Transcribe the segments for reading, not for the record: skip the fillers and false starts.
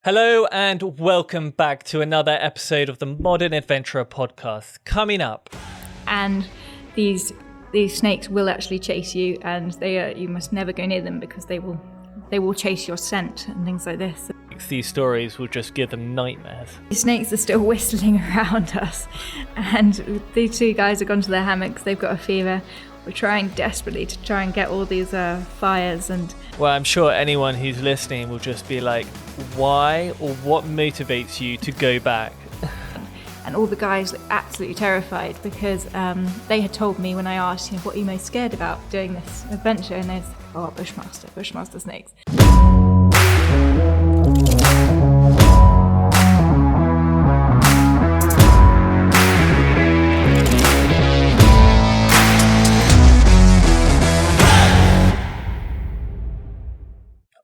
Hello and welcome back to another episode of the Modern Adventurer podcast. Coming up, and these snakes will actually chase you, and you must never go near them because they will chase your scent and things like this. these stories will just give them nightmares. The snakes are still whistling around us, and these two guys have gone to their hammocks. They've got a fever. We're trying desperately to try and get all these fires and... Well, I'm sure anyone who's listening will just be like, why or what motivates you to go back? And all the guys were absolutely terrified because they had told me when I asked, what are you most scared about doing this adventure? And they said, Bushmaster Snakes.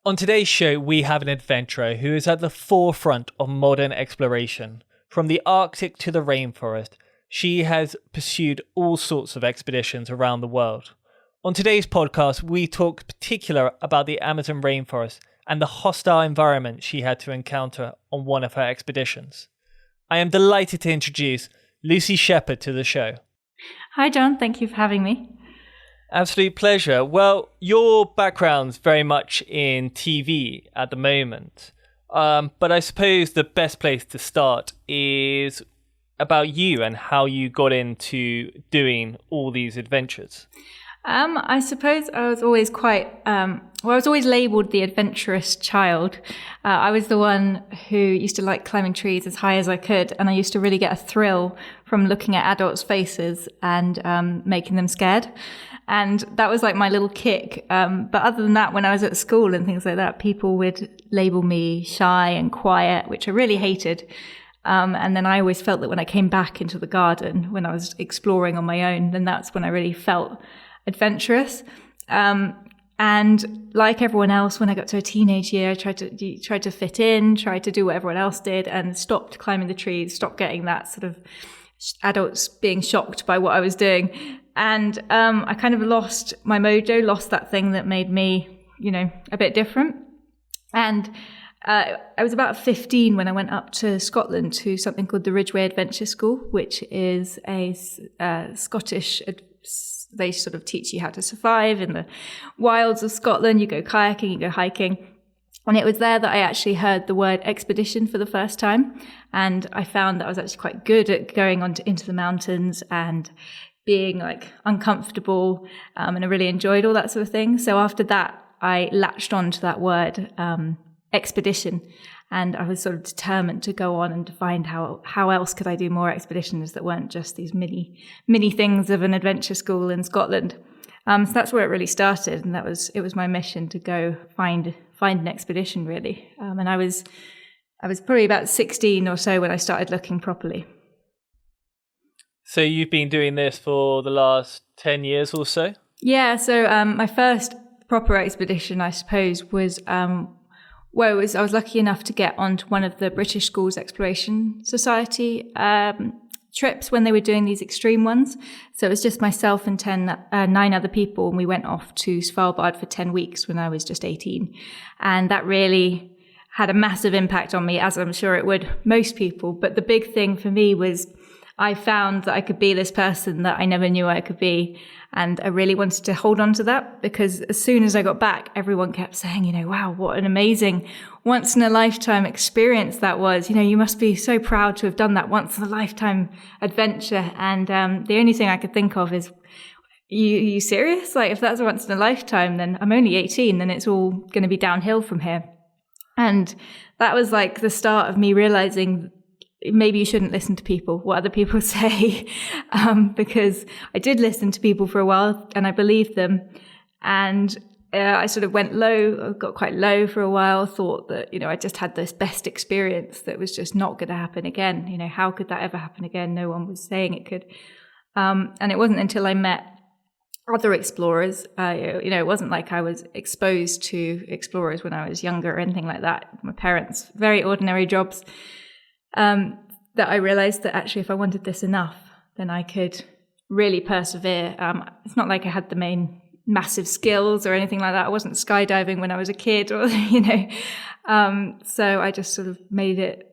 On today's show, we have an adventurer who is at the forefront of modern exploration. From the Arctic to the rainforest, she has pursued all sorts of expeditions around the world. On today's podcast, we talk particular about the Amazon rainforest and the hostile environment she had to encounter on one of her expeditions. I am delighted to introduce Lucy Shepard to the show. Hi, John. Thank you for having me. Absolute pleasure. Well, your background's very much in TV at the moment. But I suppose the best place to start is about you and how you got into doing all these adventures. I suppose I was always I was always labelled the adventurous child. I was the one who used to like climbing trees as high as I could, and I used to really get a thrill from looking at adults' faces and making them scared. And that was like my little kick. But other than that, when I was at school and things like that, people would label me shy and quiet, which I really hated. And then I always felt that when I came back into the garden, when I was exploring on my own, then that's when I really felt adventurous. And like everyone else, when I got to a teenage year, I tried to fit in, tried to do what everyone else did, and stopped climbing the trees, stopped getting that sort of adults being shocked by what I was doing. And I kind of lost my mojo, lost that thing that made me, a bit different. And I was about 15 when I went up to Scotland to something called the Ridgeway Adventure School, which is a Scottish... They sort of teach you how to survive in the wilds of Scotland. You go kayaking, you go hiking. And it was there that I actually heard the word expedition for the first time. And I found that I was actually quite good at going into the mountains and being like uncomfortable. And I really enjoyed all that sort of thing. So after that, I latched on to that word, expedition. And I was sort of determined to go on and to find how else could I do more expeditions that weren't just these mini things of an adventure school in Scotland. So that's where it really started, and it was my mission to go find an expedition really. And I was probably about 16 or so when I started looking properly. So you've been doing this for the last 10 years or so? Yeah. So my first proper expedition, I suppose, was. I was lucky enough to get onto one of the British Schools Exploration Society trips when they were doing these extreme ones. So it was just myself and 9 other people, and we went off to Svalbard for 10 weeks when I was just 18. And that really had a massive impact on me, as I'm sure it would most people. But the big thing for me was I found that I could be this person that I never knew I could be. And I really wanted to hold on to that, because as soon as I got back, everyone kept saying, wow, what an amazing once in a lifetime experience that was. You must be so proud to have done that once in a lifetime adventure. And the only thing I could think of is, you serious? Like, if that's a once in a lifetime, then I'm only 18, then it's all going to be downhill from here. And that was like the start of me realizing maybe you shouldn't listen to people, what other people say, because I did listen to people for a while and I believed them. And I sort of went low, got quite low for a while, thought that, I just had this best experience that was just not going to happen again. How could that ever happen again? No one was saying it could. And it wasn't until I met other explorers, it wasn't like I was exposed to explorers when I was younger or anything like that. My parents, very ordinary jobs. That I realized that actually if I wanted this enough, then I could really persevere. It's not like I had the main massive skills or anything like that. I wasn't skydiving when I was a kid, or so I just sort of made it.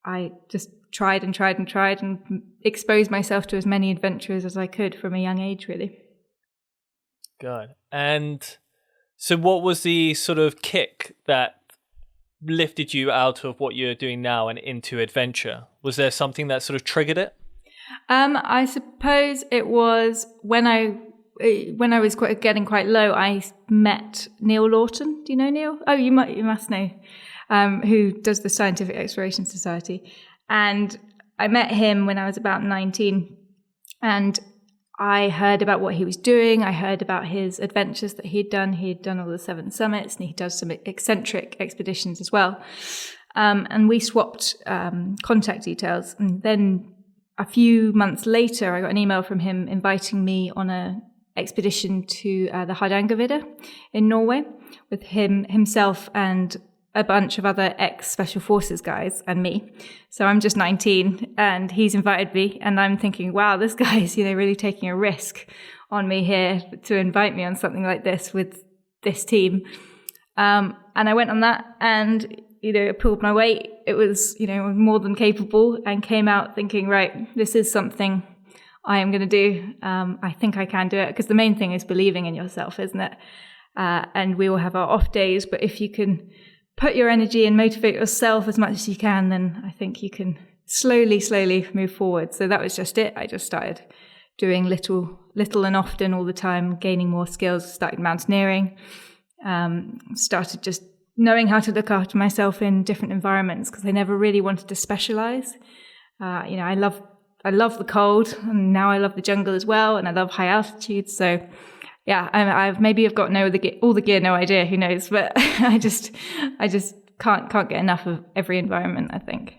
I just tried and exposed myself to as many adventures as I could from a young age, really. Good. And so what was the sort of kick that lifted you out of what you're doing now and into adventure? Was there something that sort of triggered it? I suppose it was when I was getting quite low. I met Neil Lawton. Do you know Neil? Oh, you must know. Who does the Scientific Exploration Society. And I met him when I was about 19, and I heard about what he was doing. I heard about his adventures that he'd done. He'd done all the 7 summits, and he does some eccentric expeditions as well. And we swapped contact details. And then a few months later, I got an email from him inviting me on an expedition to the Hardangervidda in Norway with himself and a bunch of other ex-Special Forces guys and me. So I'm just 19 and he's invited me, and I'm thinking, wow, this guy's, really taking a risk on me here to invite me on something like this with this team. And I went on that and, it pulled my weight. It was, more than capable, and came out thinking, right, this is something I am going to do. I think I can do it, because the main thing is believing in yourself, isn't it? And we all have our off days, but if you can put your energy and motivate yourself as much as you can, then I think you can slowly move forward. So that was just it. I just started doing little and often all the time, gaining more skills, started mountaineering, started just knowing how to look after myself in different environments, because I never really wanted to specialize. I love the cold, and now I love the jungle as well, and I love high altitude. So yeah, I've got all the gear, no idea, who knows? But I just can't get enough of every environment, I think.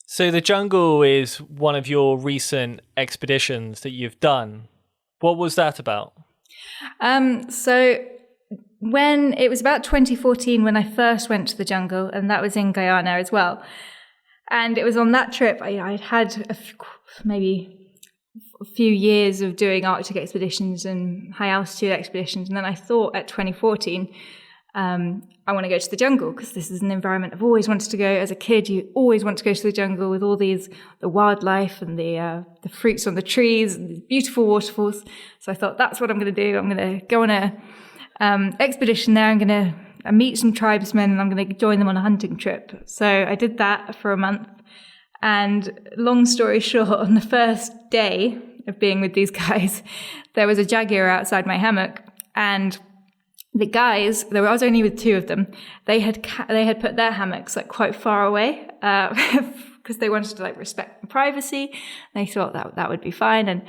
So the jungle is one of your recent expeditions that you've done. What was that about? So when it was about 2014 when I first went to the jungle, and that was in Guyana as well. And it was on that trip I'd had maybe a few years of doing Arctic expeditions and high altitude expeditions, and then I thought at 2014 I want to go to the jungle, because this is an environment I've always wanted to go. As a kid, you always want to go to the jungle with all the wildlife and the fruits on the trees and the beautiful waterfalls. So I thought, that's what I'm going to do. I'm going to go on a expedition there. I'm going to meet some tribesmen, and I'm going to join them on a hunting trip. So I did that for a month. And long story short, on the first day of being with these guys, there was a jaguar outside my hammock, and the guys, I was only with 2 of them, they had put their hammocks quite far away because they wanted to respect privacy. They thought that would be fine. And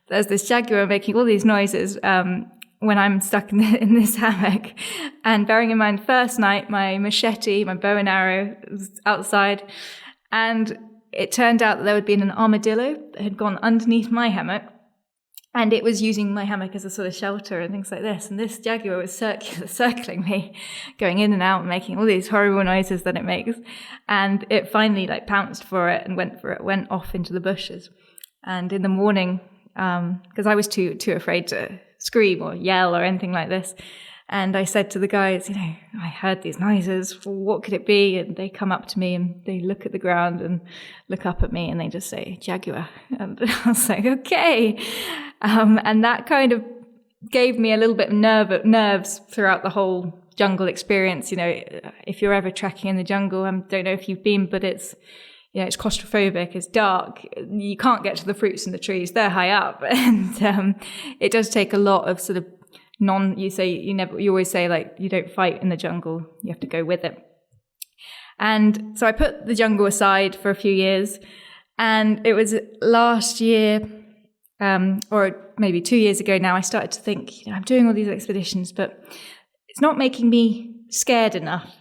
there's this jaguar making all these noises when I'm stuck in this hammock. And bearing in mind, first night, my machete, my bow and arrow was outside, and it turned out that there had been an armadillo that had gone underneath my hammock, and it was using my hammock as a sort of shelter and things like this. And this jaguar was circling me, going in and out, making all these horrible noises that it makes. And it finally pounced for it and went off into the bushes. And in the morning, because I was too afraid to scream or yell or anything like this, and I said to the guys, I heard these noises. What could it be? And they come up to me and they look at the ground and look up at me, and they just say, jaguar. And I was like, okay. And that kind of gave me a little bit of nerves throughout the whole jungle experience. If you're ever trekking in the jungle, I don't know if you've been, but it's claustrophobic, it's dark, you can't get to the fruits in the trees, they're high up. And it does take a lot of sort of you always say you don't fight in the jungle, you have to go with it. And so I put the jungle aside for a few years, and it was last year, or maybe 2 years ago now, I started to think, I'm doing all these expeditions, but it's not making me scared enough.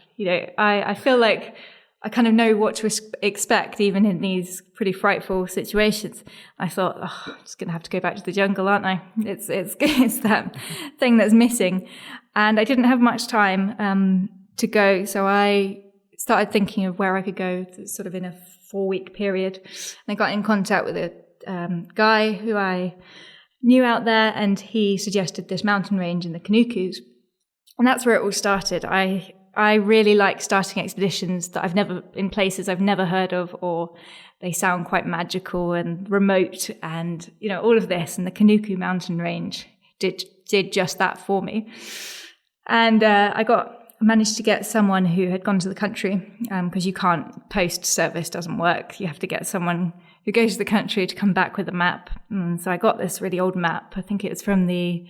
I feel like I kind of know what to expect, even in these pretty frightful situations. I thought, I'm just going to have to go back to the jungle, aren't I? It's that thing that's missing. And I didn't have much time to go, so I started thinking of where I could go sort of in a 4-week period. And I got in contact with a guy who I new out there, and he suggested this mountain range in the Kanukus. And that's where it all started. I really like starting expeditions that in places I've never heard of, or they sound quite magical and remote, and all of this. And the Kanuku mountain range did just that for me. And I managed to get someone who had gone to the country, because you can't, post service doesn't work. You have to get someone who goes to the country to come back with a map. So I got this really old map. I think it's from the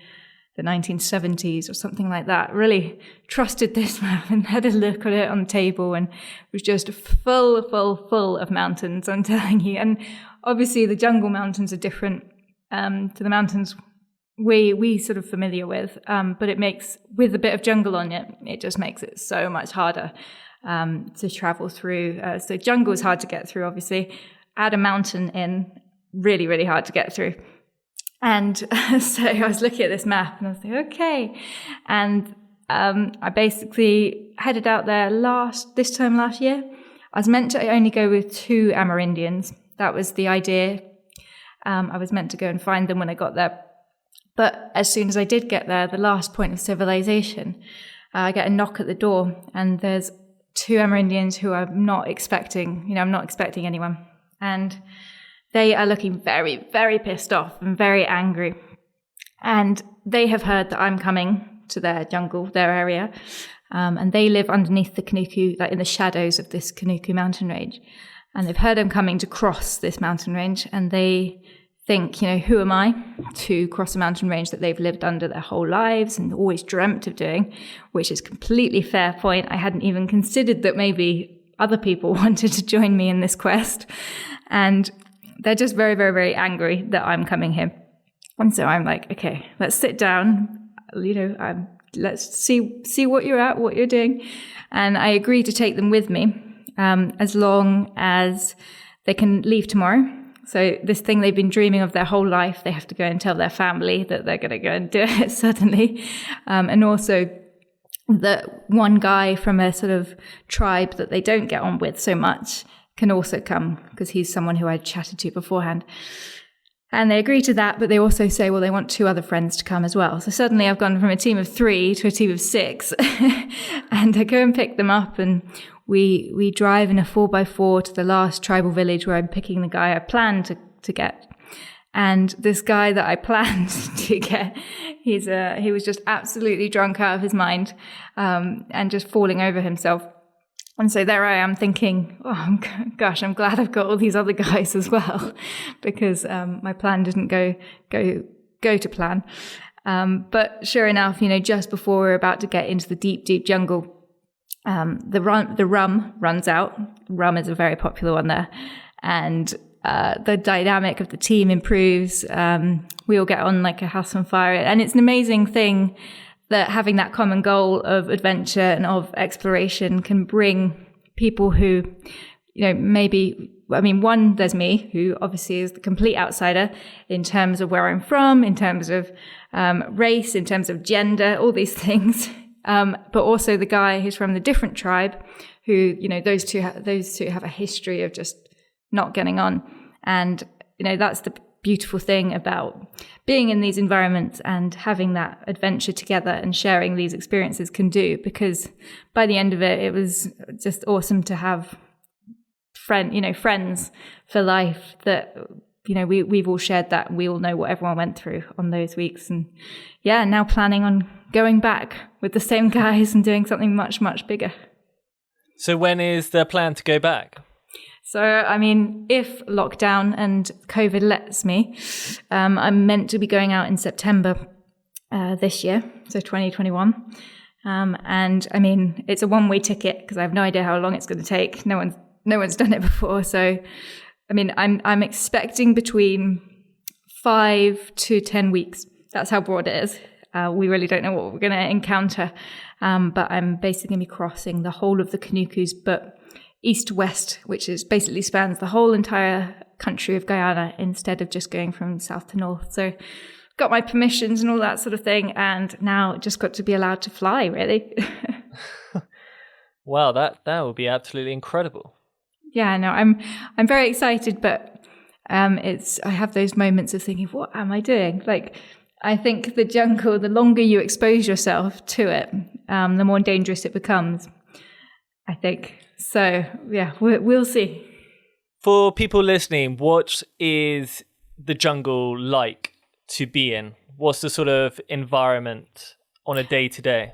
1970s or something like that. Really trusted this map and had a look at it on the table, and it was just full of mountains, I'm telling you. And obviously the jungle mountains are different to the mountains we sort of familiar with, but it makes, with a bit of jungle on it, it just makes it so much harder to travel through. So jungle is hard to get through, obviously. Add a mountain in, really, really hard to get through. And so I was looking at this map and I was like, okay. And I basically headed out there this time last year. I was meant to only go with 2 Amerindians. That was the idea. I was meant to go and find them when I got there. But as soon as I did get there, the last point of civilization, I get a knock at the door, and there's 2 Amerindians who I'm not expecting. I'm not expecting anyone. And they are looking very, very pissed off and very angry. And they have heard that I'm coming to their jungle, their area. And they live underneath the Kanuku, like in the shadows of this Kanuku mountain range. And they've heard I'm coming to cross this mountain range. And they think, who am I to cross a mountain range that they've lived under their whole lives and always dreamt of doing, which is completely fair point. I hadn't even considered that maybe other people wanted to join me in this quest. And they're just very, very, very angry that I'm coming here. And so I'm like, okay, let's sit down, let's see what you're at, what you're doing. And I agree to take them with me, as long as they can leave tomorrow. So this thing they've been dreaming of their whole life, they have to go and tell their family that they're going to go and do it suddenly. And also that one guy from a sort of tribe that they don't get on with so much can also come, because he's someone who I chatted to beforehand. And they agree to that, but they also say, well, they want 2 other friends to come as well. So suddenly I've gone from a team of 3 to a team of 6. And I go and pick them up, and we drive in a 4x4 to the last tribal village where I'm picking the guy I planned to get. And this guy that I planned to get, he was just absolutely drunk out of his mind, and just falling over himself. And so there I am thinking, oh, gosh, I'm glad I've got all these other guys as well, because my plan didn't go to plan. But sure enough, just before we're about to get into the deep, deep jungle, the rum runs out. Rum is a very popular one there. And the dynamic of the team improves. We all get on like a house on fire. And it's an amazing thing that having that common goal of adventure and of exploration can bring people who, one, there's me, who obviously is the complete outsider in terms of where I'm from, in terms of race, in terms of gender, all these things. But also the guy who's from the different tribe, who, those two have a history of just not getting on. And, that's the beautiful thing about being in these environments and having that adventure together and sharing these experiences can do, because by the end of it, it was just awesome to have friends for life that, we've all shared that. We all know what everyone went through on those weeks. And yeah, now planning on going back with the same guys and doing something much, much bigger. So when is the plan to go back? So, if lockdown and COVID lets me, I'm meant to be going out in September this year, so 2021. And it's a one-way ticket because I have no idea how long it's going to take. No one's done it before. So, I'm expecting between 5 to 10 weeks. That's how broad it is. We really don't know what we're going to encounter. But I'm basically going to be crossing the whole of the Kanukus, but east to west, which is basically spans the whole entire country of Guyana instead of just going from south to north. So got my permissions and all that sort of thing, and now just got to be allowed to fly, really. Wow, that would be absolutely incredible. Yeah, no, I'm very excited, but I have those moments of thinking, what am I doing? Like, I think the jungle, the longer you expose yourself to it, the more dangerous it becomes, I think. So, yeah, we'll see. For people listening, what is the jungle like to be in? What's the sort of environment on a day-to-day?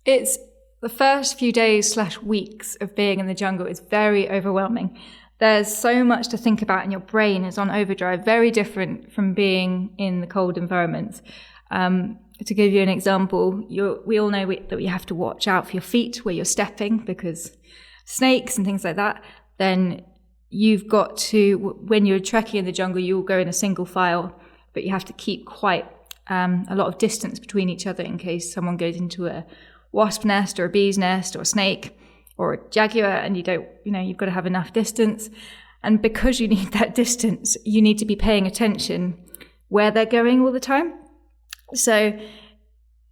It's the first few days / weeks of being in the jungle is very overwhelming. There's so much to think about and your brain is on overdrive, very different from being in the cold environments. To give you an example, we all know that you have to watch out for your feet where you're stepping because snakes and things like that. Then you've got to, when you're trekking in the jungle, you'll go in a single file, but you have to keep quite a lot of distance between each other in case someone goes into a wasp nest or a bee's nest or a snake or a jaguar, and you've got to have enough distance. And because you need that distance, you need to be paying attention where they're going all the time. So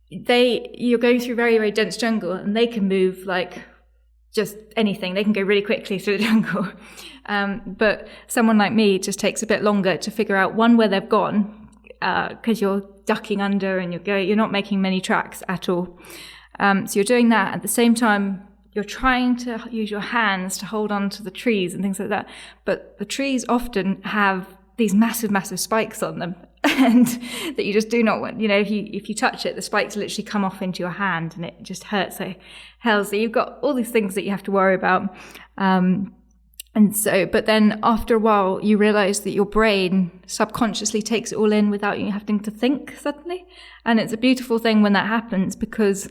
you're going through very, very dense jungle, and they can move like just anything. They can go really quickly through the jungle. But someone like me, it just takes a bit longer to figure out, one, where they've gone, because you're ducking under and you're not making many tracks at all. So you're doing that. At the same time, you're trying to use your hands to hold on to the trees and things like that. But the trees often have these massive, massive spikes on them, and that you just do not want. If you touch it, the spikes literally come off into your hand, and it just hurts like hell. So you've got all these things that you have to worry about. But then after a while, you realize that your brain subconsciously takes it all in without you having to think suddenly. And it's a beautiful thing when that happens, because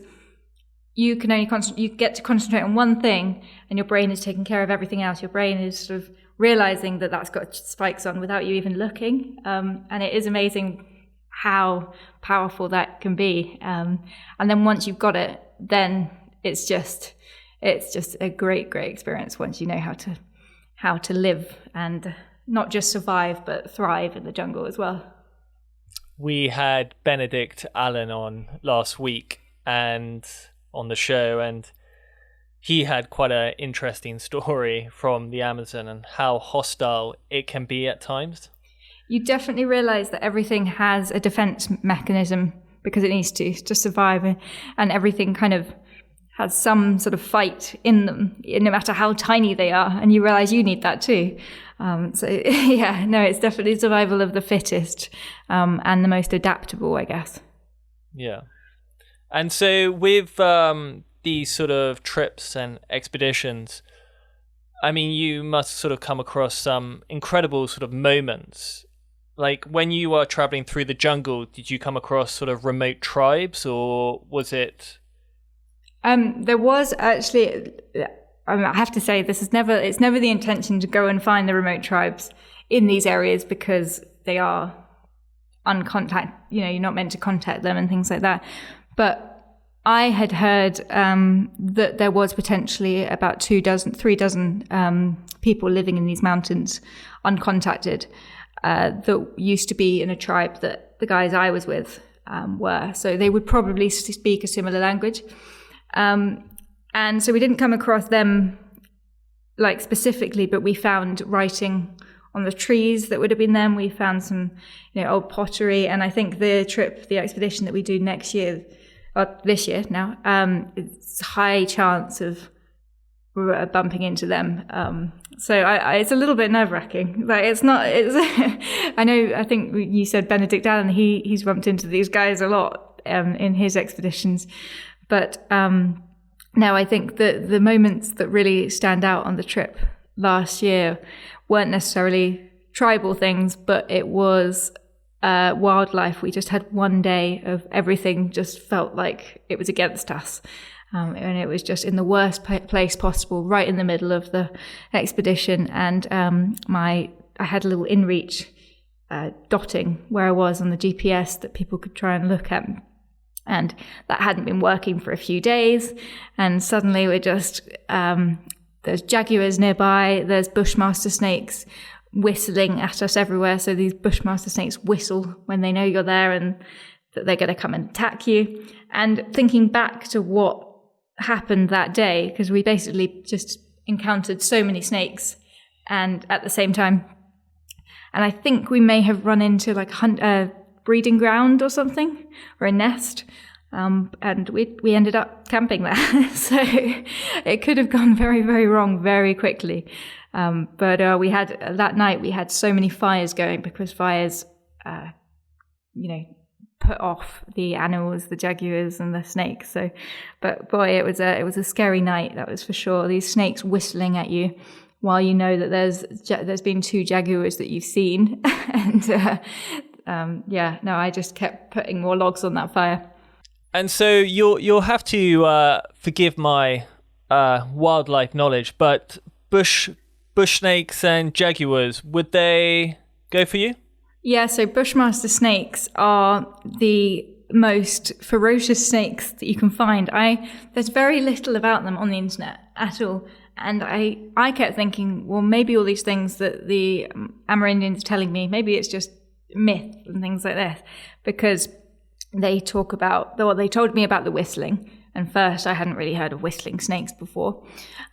you can only you get to concentrate on one thing, and your brain is taking care of everything else. Your brain is sort of realizing that that's got spikes on without you even looking. And it is amazing how powerful that can be. And then once you've got it, then it's just a great, great experience once you know how to live and not just survive, but thrive in the jungle as well. We had Benedict Allen on last week and on the show, and he had quite an interesting story from the Amazon and how hostile it can be at times. You definitely realize that everything has a defense mechanism because it needs to survive, and everything kind of has some sort of fight in them, no matter how tiny they are, and you realize you need that too. It's definitely survival of the fittest, and the most adaptable, I guess. Yeah. And so with these sort of trips and expeditions, I mean, you must sort of come across some incredible sort of moments. Like when you are traveling through the jungle, did you come across sort of remote tribes, or was it? There was actually, I have to say, it's never the intention to go and find the remote tribes in these areas, because they are uncontact, you're not meant to contact them and things like that. But I had heard that there was potentially about 3 dozen people living in these mountains uncontacted that used to be in a tribe that the guys I was with were. So they would probably speak a similar language. And so we didn't come across them like specifically, but we found writing on the trees that would have been them. We found some old pottery, and I think the expedition that we do next year, or this year now, it's high chance of bumping into them. So it's a little bit nerve-wracking. Like I think you said Benedict Allen, he's bumped into these guys a lot in his expeditions. But now I think that the moments that really stand out on the trip last year weren't necessarily tribal things, but it was wildlife. We just had one day of everything just felt like it was against us. And it was just in the worst place possible, right in the middle of the expedition. And I had a little inReach dotting where I was on the GPS that people could try and look at. And that hadn't been working for a few days. And suddenly we're just, there's jaguars nearby, there's Bushmaster snakes whistling at us everywhere. So these Bushmaster snakes whistle when they know you're there and that they're going to come and attack you. And thinking back to what happened that day, because we basically just encountered so many snakes and at the same time And I think we may have run into like a breeding ground or something, or a nest. And we ended up camping there. So it could have gone very, very wrong very quickly. But that night we had so many fires going, because fires, put off the animals, the jaguars and the snakes. So, but boy, it was a scary night, that was for sure. These snakes whistling at you while you know that there's been 2 jaguars that you've seen. And I just kept putting more logs on that fire. And so you'll have to forgive my wildlife knowledge, but bush snakes and jaguars, would they go for you? Yeah, so Bushmaster snakes are the most ferocious snakes that you can find. There's very little about them on the internet at all. And I kept thinking, well, maybe all these things that the Amerindians are telling me, maybe it's just myth and things like this, because they told me about the whistling. And first, I hadn't really heard of whistling snakes before.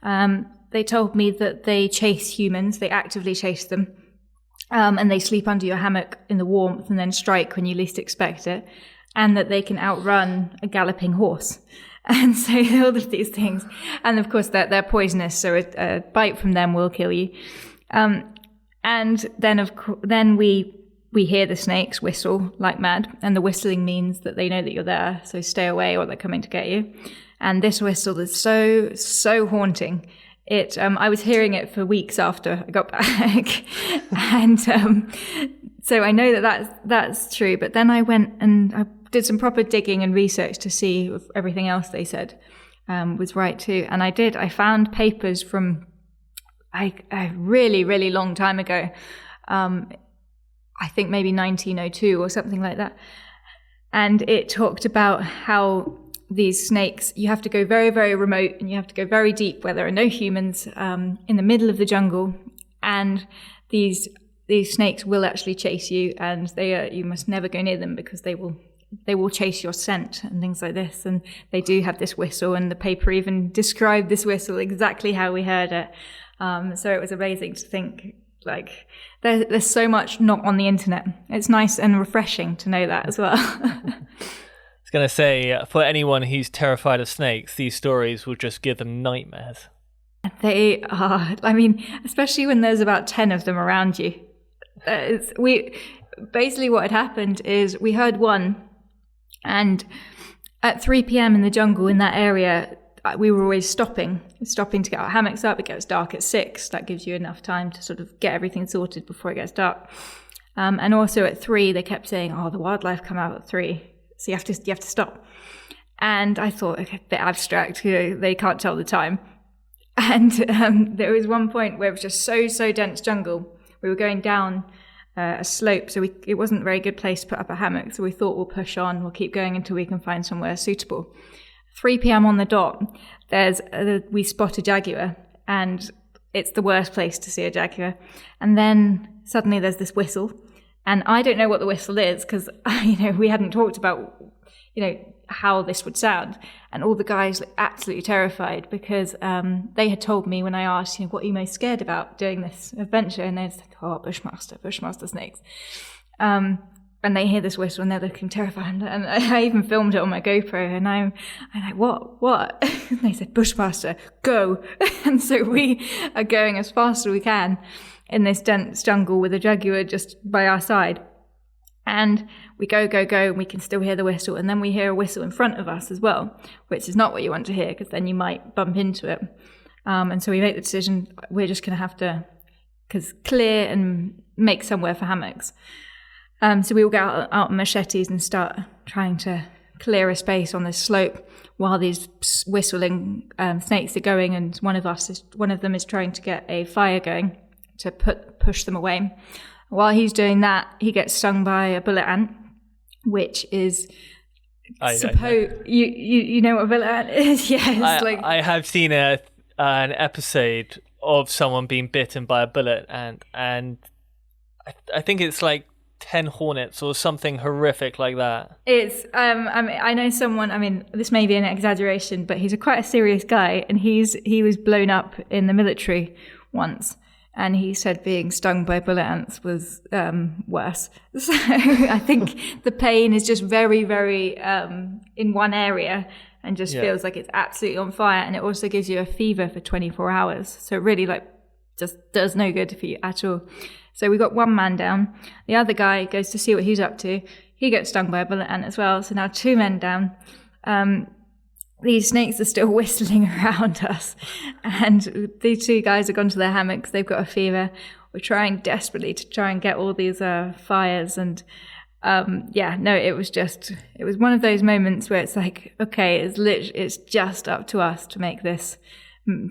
They told me that they chase humans, they actively chase them. And they sleep under your hammock in the warmth and then strike when you least expect it. And that they can outrun a galloping horse. And so all of these things. And of course, they're poisonous, so a bite from them will kill you. And then we hear the snakes whistle like mad. And the whistling means that they know that you're there, so stay away or they're coming to get you. And this whistle is so, so haunting. I was hearing it for weeks after I got back. And so I know that's true. But then I went and I did some proper digging and research to see if everything else they said was right too. And I found papers from a really, really long time ago. I think maybe 1902 or something like that. And it talked about how these snakes, you have to go very, very remote and you have to go very deep where there are no humans, in the middle of the jungle. And these snakes will actually chase you, and you must never go near them because they will chase your scent and things like this. And they do have this whistle, and the paper even described this whistle exactly how we heard it. So it was amazing to think, like, there's so much not on the internet. It's nice and refreshing to know that as well. I was going to say, for anyone who's terrified of snakes, these stories will just give them nightmares. They are. I mean, especially when there's about 10 of them around you. Basically what had happened is we heard one, and at 3 p.m. in the jungle in that area, we were always stopping to get our hammocks up. It gets dark at 6. That gives you enough time to sort of get everything sorted before it gets dark. And also at 3, they kept saying, "Oh, the wildlife come out at 3. So you have to stop." And I thought, okay, a bit abstract, they can't tell the time. And there was one point where it was just so dense jungle. We were going down a slope, so it wasn't a very good place to put up a hammock. So we thought, we'll push on, we'll keep going until we can find somewhere suitable. 3 p.m. on the dot, we spot a jaguar, and it's the worst place to see a jaguar. And then suddenly there's this whistle. And I don't know what the whistle is because, we hadn't talked about, how this would sound. And all the guys looked absolutely terrified because they had told me when I asked, what are you most scared about doing this adventure? And they said, "Oh, Bushmaster Snakes." And they hear this whistle and they're looking terrified. And I even filmed it on my GoPro. And I'm like, what? And they said, "Bushmaster, go." And so we are going as fast as we can in this dense jungle with a jaguar just by our side. And we go, and we can still hear the whistle. And then we hear a whistle in front of us as well, which is not what you want to hear because then you might bump into it. And so we make the decision, we're just going to have to clear and make somewhere for hammocks. So we all get out machetes and start trying to clear a space on this slope while these whistling snakes are going. And one of them is trying to get a fire going to push them away. While he's doing that, he gets stung by a bullet ant, which is you know what a bullet ant is? Yeah, I have seen an episode of someone being bitten by a bullet ant, and I think it's like 10 hornets or something horrific like that. It's I know someone, this may be an exaggeration, but he's quite a serious guy, and he was blown up in the military once. And he said being stung by bullet ants was worse. So I think the pain is just very, very in one area and just feels like it's absolutely on fire. And it also gives you a fever for 24 hours. So it really just does no good for you at all. So we got one man down. The other guy goes to see what he's up to. He gets stung by a bullet ant as well. So now 2 men down. These snakes are still whistling around us. And these 2 guys have gone to their hammocks. They've got a fever. We're trying desperately to try and get all these fires. And it was one of those moments where it's like, okay, it's just up to us to make this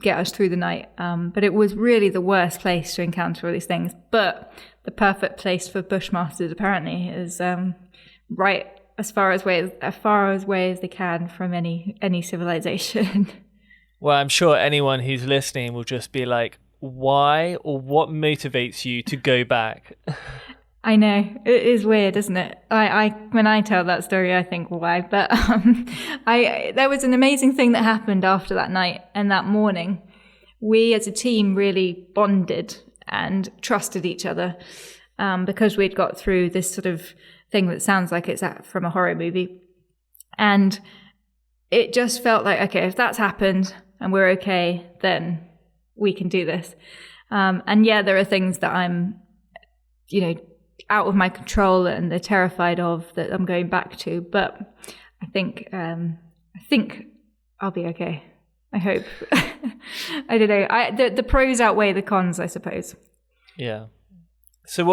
get us through the night. But it was really the worst place to encounter all these things. But the perfect place for Bushmasters apparently is right as far away as they can from any civilization. Well, I'm sure anyone who's listening will just be like, why or what motivates you to go back? I know, it is weird, isn't it? When I tell that story, I think why, but there was an amazing thing that happened after that night and that morning. We as a team really bonded and trusted each other because we'd got through this sort of thing that sounds like it's from a horror movie. And it just felt like, okay, if that's happened and we're okay, then we can do this. And yeah, there are things that I'm, out of my control and they're terrified of that I'm going back to. But I think I'll be okay. I hope. I don't know. The pros outweigh the cons, I suppose. Yeah. So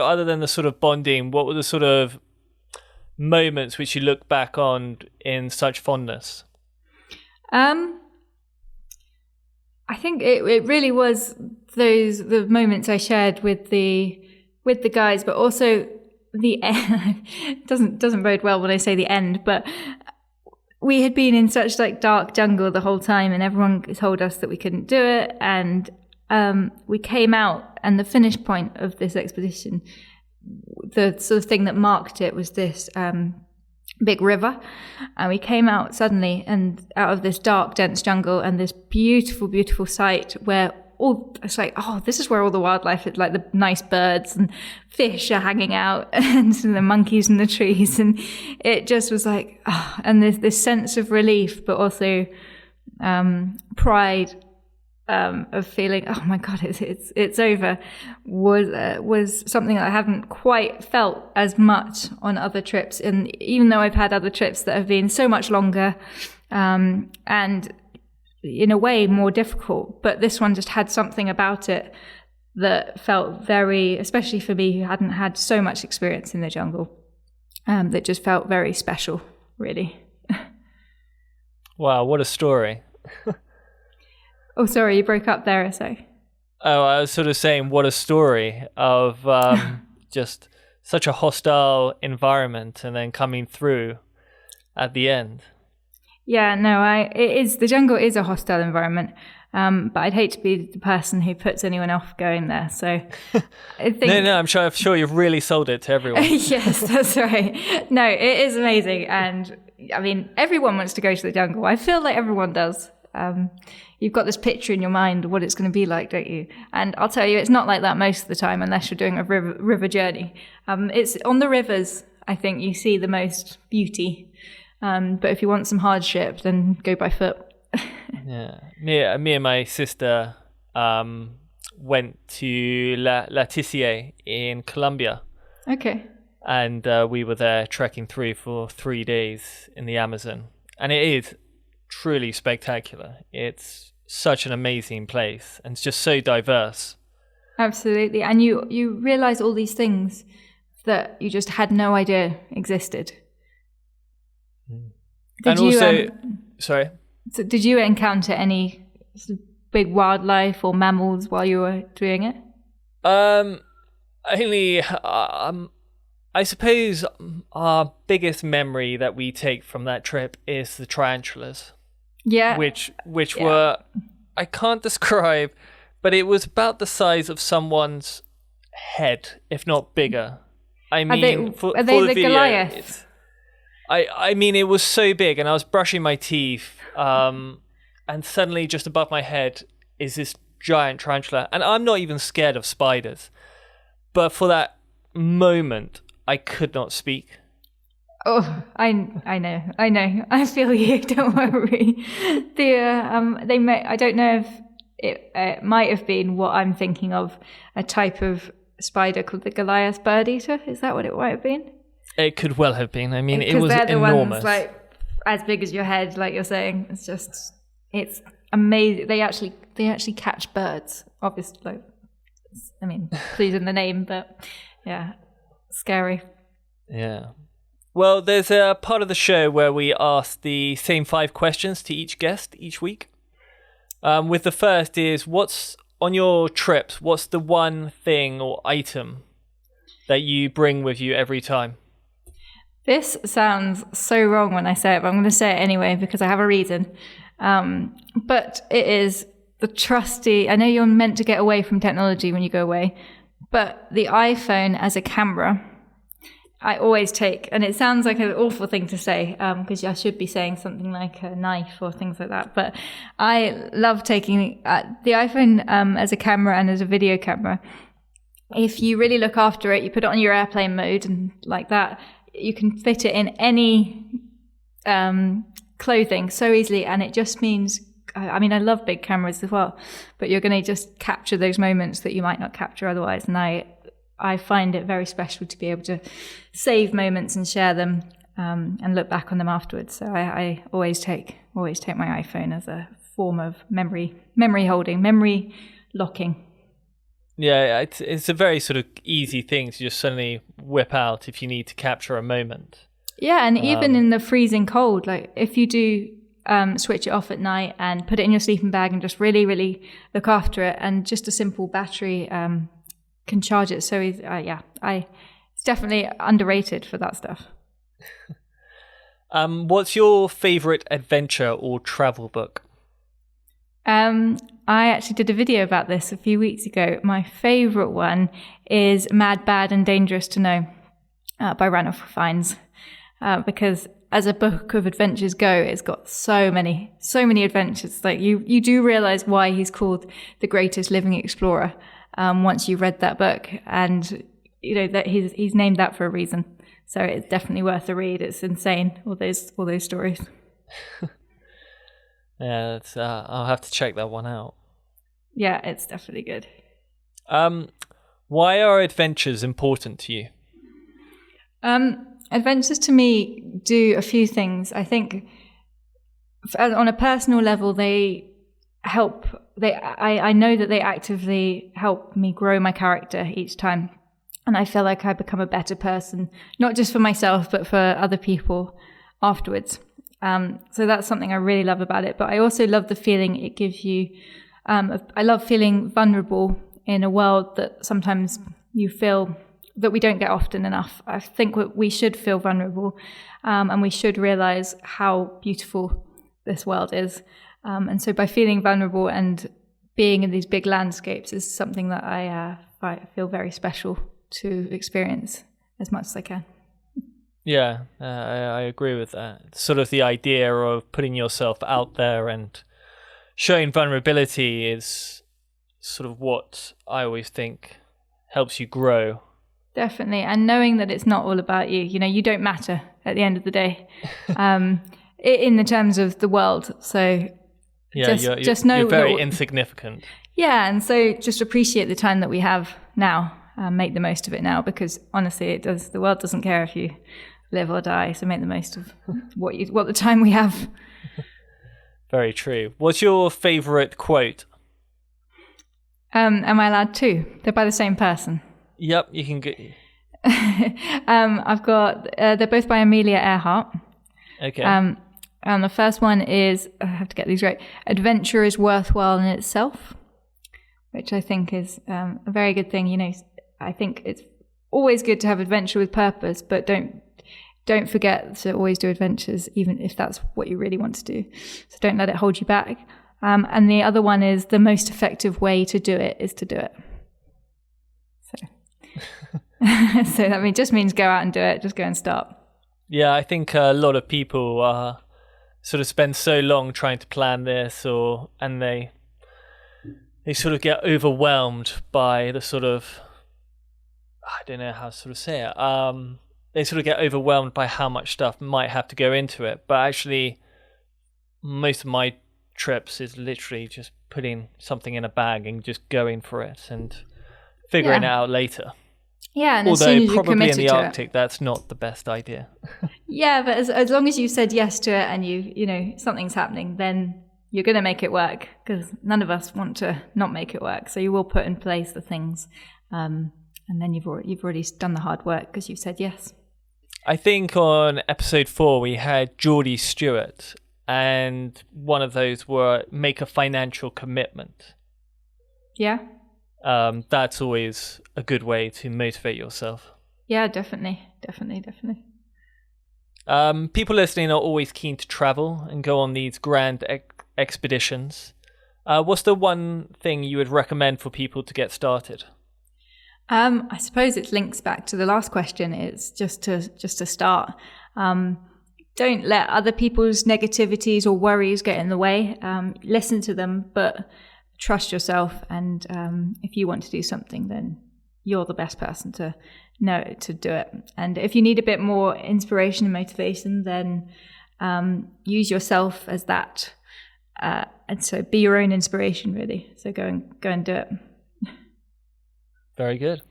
other than the sort of bonding, what were the sort of moments which you look back on in such fondness? I think it really was the moments I shared with the guys, but also the end. doesn't bode well when I say the end, but we had been in such dark jungle the whole time, and everyone told us that we couldn't do it, and we came out, and the finish point of this expedition, the sort of thing that marked it was this big river, and we came out suddenly and out of this dark, dense jungle, and this beautiful, beautiful sight where it's like, oh, this is where all the wildlife is, like the nice birds and fish are hanging out, and the monkeys in the trees, and it just was like, oh, and this sense of relief, but also pride. Of feeling, oh my God, it's over, was something that I haven't quite felt as much on other trips. And even though I've had other trips that have been so much longer, and in a way more difficult, but this one just had something about it that felt very, especially for me who hadn't had so much experience in the jungle, that just felt very special, really. Wow, what a story. Oh, sorry, you broke up there, so. Oh, I was sort of saying what a story of just such a hostile environment and then coming through at the end. Yeah, no, the jungle is a hostile environment, but I'd hate to be the person who puts anyone off going there, so I think... No, I'm sure you've really sold it to everyone. Yes, that's right. No, it is amazing, and I mean, everyone wants to go to the jungle. I feel like everyone does. You've got this picture in your mind of what it's going to be like, don't you? And I'll tell you, it's not like that most of the time unless you're doing a river journey. It's on the rivers, I think, you see the most beauty. But if you want some hardship, then go by foot. Yeah, me and my sister went to La Tissier in Colombia. Okay. And we were there trekking through for 3 days in the Amazon. And it is truly spectacular. It's such an amazing place, and it's just so diverse. Absolutely. And you realize all these things that you just had no idea existed. Sorry? So did you encounter any big wildlife or mammals while you were doing it? Only, I suppose our biggest memory that we take from that trip is the tarantulas. Yeah. Which were, I can't describe, but it was about the size of someone's head, if not bigger. I mean, are they the video, Goliath? I mean, it was so big, and I was brushing my teeth, and suddenly just above my head is this giant tarantula, and I'm not even scared of spiders, but for that moment, I could not speak. Oh, I know. I feel you. Don't worry. I don't know if it might have been what I'm thinking of, a type of spider called the Goliath bird eater. Is that what it might have been? It could well have been. I mean, it was because they're the enormous. ones like as big as your head, like you're saying. It's amazing. They actually catch birds. Obviously, like, I mean, pleasing the name, but yeah, scary. Yeah. Well, there's a part of the show where we ask the same 5 questions to each guest each week. With the first is, what's on your trips? What's the one thing or item that you bring with you every time? This sounds so wrong when I say it, but I'm going to say it anyway because I have a reason. But it is the trusty, I know you're meant to get away from technology when you go away, but the iPhone as a camera, I always take, and it sounds like an awful thing to say because I should be saying something like a knife or things like that, but I love taking the iPhone as a camera and as a video camera. If you really look after it, you put it on your airplane mode and like that, you can fit it in any clothing so easily, and it just means, I mean, I love big cameras as well, but you're going to just capture those moments that you might not capture otherwise, and I find it very special to be able to save moments and share them and look back on them afterwards. So I always take my iPhone as a form of memory holding, memory locking. Yeah, it's a very sort of easy thing to just suddenly whip out if you need to capture a moment. Yeah, and even in the freezing cold, like if you do switch it off at night and put it in your sleeping bag and just really, really look after it, and just a simple battery can charge it so easy. It's definitely underrated for that stuff. What's your favorite adventure or travel book? I actually did a video about this a few weeks ago. My favorite one is Mad, Bad and Dangerous to Know by RAINFOREST, because as a book of adventures go, it's got so many adventures. Like you do realize why he's called the greatest living explorer once you've read that book, and you know that he's named that for a reason. So it's definitely worth a read. It's insane, all those stories. Yeah, I'll have to check that one out. Yeah, it's definitely good. Why are adventures important to you? Adventures to me do a few things. I think on a personal level, they help. I know that they actively help me grow my character each time. And I feel like I become a better person, not just for myself, but for other people afterwards. So that's something I really love about it. But I also love the feeling it gives you. I love feeling vulnerable in a world that sometimes you feel that we don't get often enough. I think we should feel vulnerable, and we should realize how beautiful this world is. And so by feeling vulnerable and being in these big landscapes is something that I feel very special to experience as much as I can. Yeah, I agree with that. Sort of the idea of putting yourself out there and showing vulnerability is sort of what I always think helps you grow. Definitely. And knowing that it's not all about you. You know, you don't matter at the end of the day in the terms of the world. So yeah, just know you're very insignificant. Yeah, and so just appreciate the time that we have now. Make the most of it now, because honestly, the world doesn't care if you live or die. So make the most of what the time we have. Very true. What's your favorite quote? Am I allowed two? They're by the same person. Yep, you can get. I've got. They're both by Amelia Earhart. Okay. And the first one is, I have to get these right. Adventure is worthwhile in itself, which I think is a very good thing. You know, I think it's always good to have adventure with purpose, but don't forget to always do adventures, even if that's what you really want to do. So don't let it hold you back. And the other one is, the most effective way to do it is to do it. So that just means go out and do it. Just go and start. Yeah, I think a lot of people sort of spend so long trying to plan this, and they they sort of get overwhelmed by the sort of, I don't know how to sort of say it. They sort of get overwhelmed by how much stuff might have to go into it. But actually, most of my trips is literally just putting something in a bag and just going for it and figuring it out later. Yeah, and although as soon as probably in the to Arctic, that's not the best idea. Yeah, but as long as you said yes to it and you know something's happening, then you're going to make it work, because none of us want to not make it work. So you will put in place the things, and then you've already done the hard work because you've said yes. I think on episode 4 we had Geordie Stewart, and one of those were make a financial commitment. Yeah. That's always a good way to motivate yourself. Yeah, definitely. People listening are always keen to travel and go on these grand expeditions. What's the one thing you would recommend for people to get started? I suppose it links back to the last question. It's just to start. Don't let other people's negativities or worries get in the way. Listen to them, but trust yourself. And if you want to do something, then you're the best person to know to do it. And if you need a bit more inspiration and motivation, then use yourself as that. And so be your own inspiration, really. So go and do it. Very good.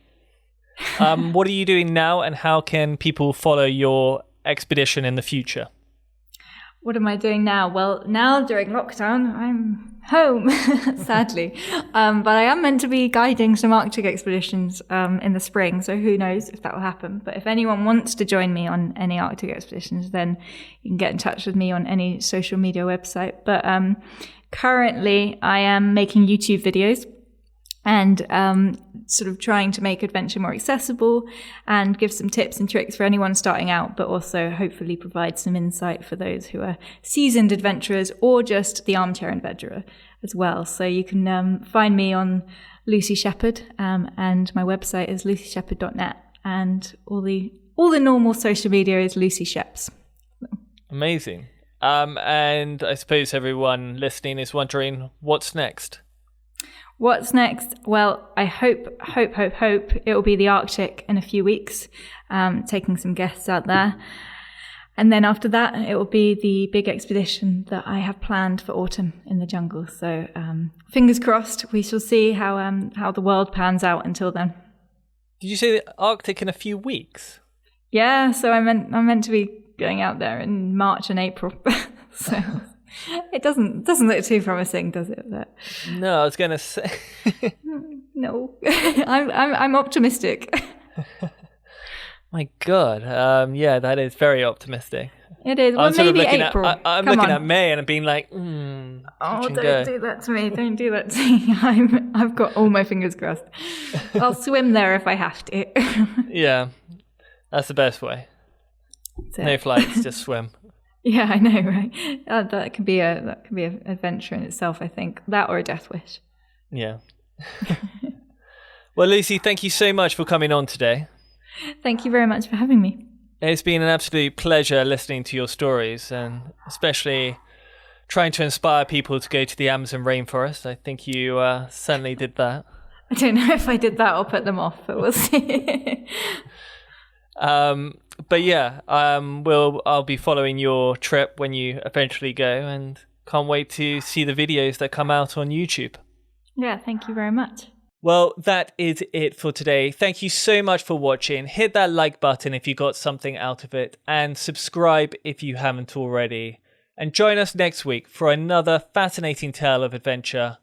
What are you doing now, and how can people follow your expedition in the future? What am I doing now? Well, now during lockdown, I'm home, sadly. But I am meant to be guiding some Arctic expeditions in the spring, so who knows if that will happen. But if anyone wants to join me on any Arctic expeditions, then you can get in touch with me on any social media website. But currently, I am making YouTube videos and sort of trying to make adventure more accessible and give some tips and tricks for anyone starting out, but also hopefully provide some insight for those who are seasoned adventurers or just the armchair adventurer as well. So you can find me on Lucy Shepard, and my website is lucyshepard.net, and all the normal social media is Lucy Sheps. Amazing. And I suppose everyone listening is wondering, what's next? What's next? Well, I hope it will be the Arctic in a few weeks, taking some guests out there. And then after that, it will be the big expedition that I have planned for autumn in the jungle. So fingers crossed, we shall see how the world pans out until then. Did you say the Arctic in a few weeks? Yeah, so I'm meant to be going out there in March and April. So it doesn't look too promising, does it? But no, I was going to say. No, I'm optimistic. My God, yeah, that is very optimistic. It is. Well, maybe April. I'm looking at May and I'm being like, oh, don't do that to me. Don't do that to me. I've got all my fingers crossed. I'll swim there if I have to. Yeah, that's the best way. No flights, just swim. Yeah, I know, right? That could be an adventure in itself, I think. That or a death wish. Yeah. Well, Lucy, thank you so much for coming on today. Thank you very much for having me. It's been an absolute pleasure listening to your stories, and especially trying to inspire people to go to the Amazon rainforest. I think you certainly did that. I don't know if I did that or put them off, but we'll see. But yeah, I'll be following your trip when you eventually go, and can't wait to see the videos that come out on YouTube. Yeah, thank you very much. Well, that is it for today. Thank you so much for watching. Hit that like button if you got something out of it, and subscribe if you haven't already. And join us next week for another fascinating tale of adventure